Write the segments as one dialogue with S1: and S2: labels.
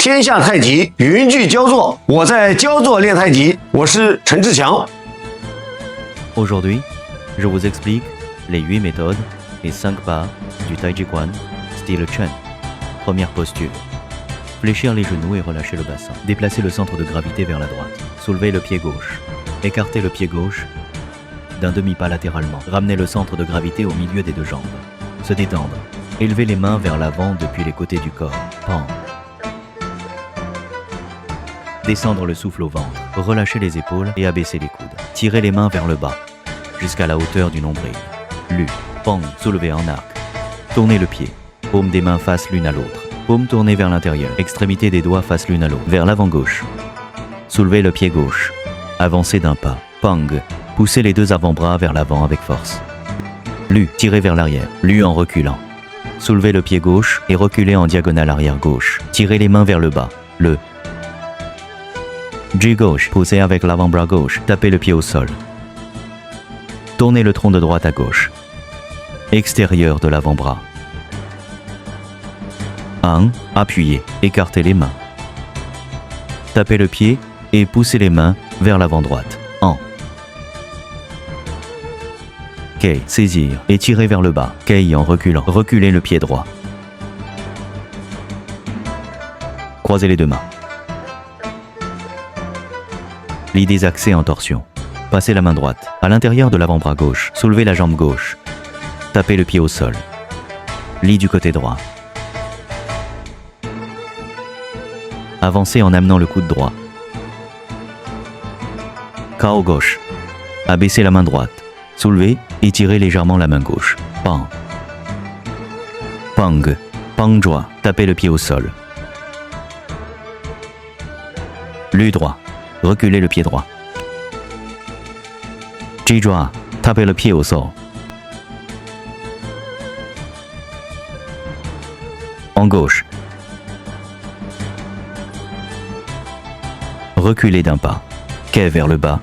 S1: 天下太极，云聚焦作。我在焦作练太极，我是陈志强。
S2: Aujourd'hui, je vous explique les 8 méthodes et 5 pas du Tai Chi Chuan, style Chen. Première posture. Fléchir les genoux et relâcher le bassin. Déplacer le centre de gravité vers la droite. Soulever le pied gauche. Écarter le pied gauche d'un demi-pas latéralement. Ramener le centre de gravité au milieu des deux jambes. Se détendre. Élever les mains vers l'avant depuis les côtés du corps. Pan. Descendre le souffle au ventre. Relâcher les épaules et abaisser les coudes. Tirer les mains vers le bas, jusqu'à la hauteur du nombril. Lu. Pang. Soulever en arc. Tourner le pied. Paume des mains face l'une à l'autre. Paume tournée vers l'intérieur. Extrémité des doigts face l'une à l'autre. Vers l'avant gauche. Soulever le pied gauche. Avancer d'un pas. Pang. Pousser les deux avant-bras vers l'avant avec force. Lu. Tirer vers l'arrière. Lu en reculant. Soulever le pied gauche et reculer en diagonale arrière gauche. Tirer les mains vers le bas. Le. Ji gauche. Pousser avec l'avant-bras gauche. Taper le pied au sol. Tourner le tronc de droite à gauche. Extérieur de l'avant-bras. 1. Appuyer. Écarter les mains. Taper le pied et pousser les mains vers l'avant droite. En. Kei. Saisir et tirer vers le bas. Kei en reculant. Reculer le pied droit. Croiser les deux mains. Li des accès en torsion. Passer la main droite à l'intérieur de l'avant-bras gauche. Soulever la jambe gauche. Taper le pied au sol. Li du côté droit. Avancer en amenant le coude droit. Kao gauche. Abaisser la main droite. Soulever et tirer légèrement la main gauche. Pang. Pang. Pang joie. Taper le pied au sol. Lu droit. Reculer le pied droit. Ji joie. Taper le pied au sol. En gauche. Reculer d'un pas. Kei vers le bas.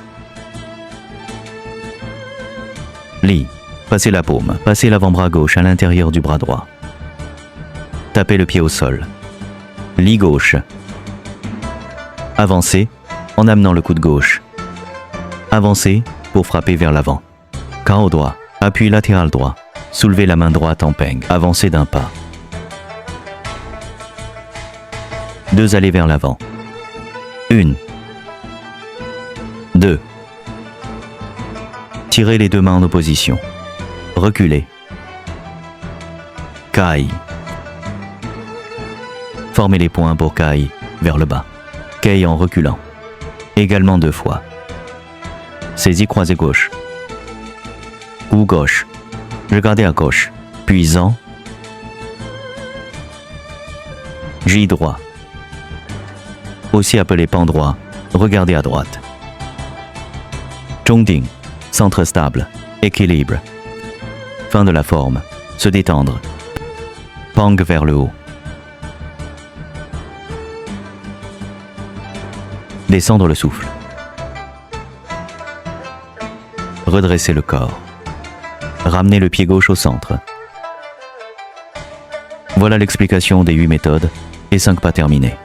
S2: Li. Passer la paume. Passer l'avant-bras gauche à l'intérieur du bras droit. Taper le pied au sol. Li gauche. Avancer en amenant le coude gauche. Avancer pour frapper vers l'avant. Kao droit. Appui latéral droit. Soulever la main droite en peng. Avancer d'un pas. 2 allées vers l'avant. 1. 2. Tirer les deux mains en opposition. Reculer. Kai. Former les poings pour Kai vers le bas. Kei en reculant. Également 2 fois. Saisie croisée gauche. Ou gauche. Regardez à gauche. Puisant. Ji droit. Aussi appelé pan droit. Regardez à droite. Zhongding. Centre stable. Équilibre. Fin de la forme. Se détendre. Pang vers le haut. Descendre le souffle. Redresser le corps. Ramener le pied gauche au centre. Voilà l'explication des 8 méthodes et 5 pas terminés.